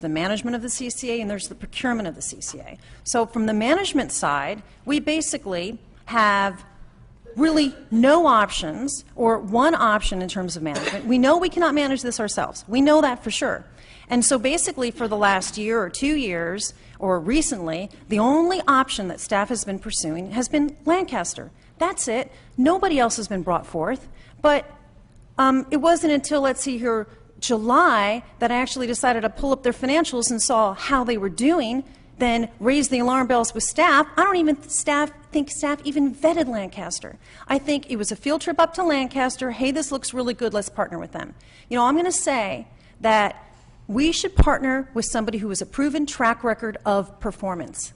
the management of the CCA and there's the procurement of the CCA. So from the management side, we basically have really no options or one option in terms of management. We know we cannot manage this ourselves. We know that for sure. And so basically for the last year or 2 years or recently, the only option that staff has been pursuing has been Lancaster. That's it. Nobody else has been brought forth. But it wasn't until, let's see here, July that I actually decided to pull up their financials and saw how they were doing, then raised the alarm bells with staff. I don't even think staff even vetted Lancaster. I think it was a field trip up to Lancaster. Hey, this looks really good. Let's partner with them. You know, I'm going to say that we should partner with somebody who has a proven track record of performance.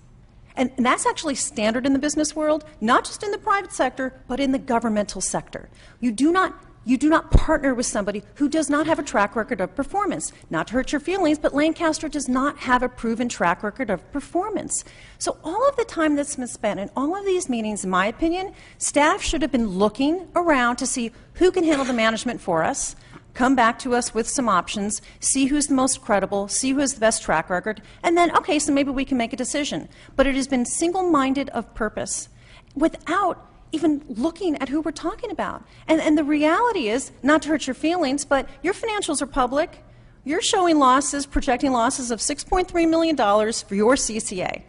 And that's actually standard in the business world, not just in the private sector, but in the governmental sector. You do not partner with somebody who does not have a track record of performance. Not to hurt your feelings, but Lancaster does not have a proven track record of performance. So all of the time that's been spent in all of these meetings, in my opinion, staff should have been looking around to see who can handle the management for us, come back to us with some options, see who's the most credible, see who has the best track record, and then, okay, so maybe we can make a decision. But it has been single-minded of purpose without even looking at who we're talking about. And the reality is, not to hurt your feelings, but your financials are public. You're showing losses, projecting losses of $6.3 million for your CCA.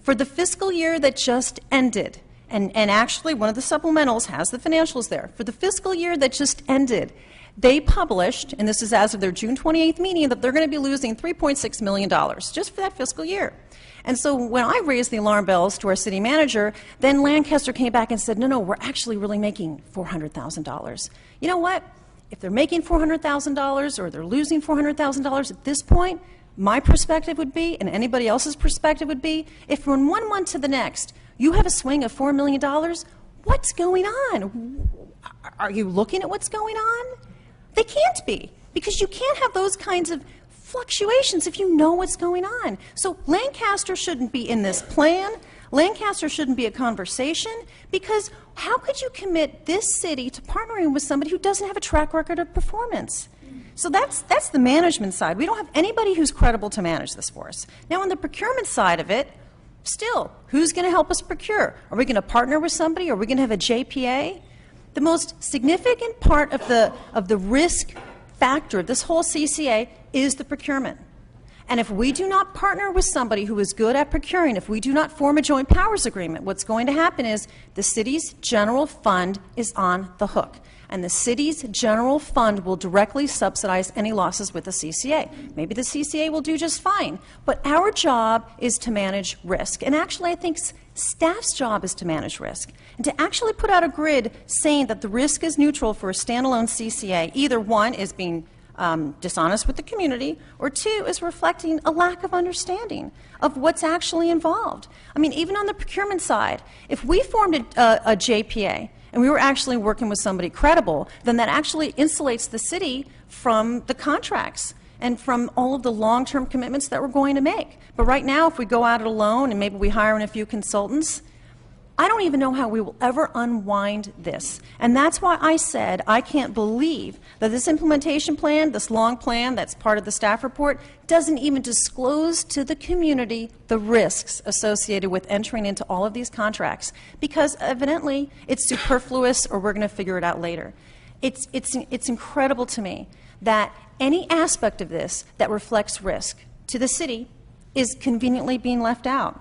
For the fiscal year that just ended, and actually one of the supplementals has the financials there, for the fiscal year that just ended, they published, and this is as of their June 28th meeting, that they're going to be losing $3.6 million just for that fiscal year. And so when I raised the alarm bells to our city manager, then Lancaster came back and said, no, we're actually really making $400,000. You know what? If they're making $400,000 or they're losing $400,000 at this point, my perspective would be, and anybody else's perspective would be, if from 1 month to the next you have a swing of $4 million, what's going on? Are you looking at what's going on? They can't be, because you can't have those kinds of fluctuations if you know what's going on. So Lancaster shouldn't be in this plan. Lancaster shouldn't be a conversation, because how could you commit this city to partnering with somebody who doesn't have a track record of performance? So that's the management side. We don't have anybody who's credible to manage this for us. Now on the procurement side of it, still, who's going to help us procure? Are we going to partner with somebody? Are we going to have a JPA? The most significant part of the risk factor of this whole CCA is the procurement. And if we do not partner with somebody who is good at procuring, if we do not form a joint powers agreement, what's going to happen is the city's general fund is on the hook. And the city's general fund will directly subsidize any losses with the CCA. Maybe the CCA will do just fine, but our job is to manage risk. And actually, I think staff's job is to manage risk. And to actually put out a grid saying that the risk is neutral for a standalone CCA, either one is being dishonest with the community, or two is reflecting a lack of understanding of what's actually involved. I mean, even on the procurement side, if we formed a JPA and we were actually working with somebody credible, then that actually insulates the city from the contracts and from all of the long-term commitments that we're going to make. But right now, if we go out it alone and maybe we hire in a few consultants, I don't even know how we will ever unwind this. And that's why I said I can't believe that this implementation plan, this long plan that's part of the staff report, doesn't even disclose to the community the risks associated with entering into all of these contracts, because evidently it's superfluous or we're going to figure it out later. It's incredible to me that any aspect of this that reflects risk to the city is conveniently being left out.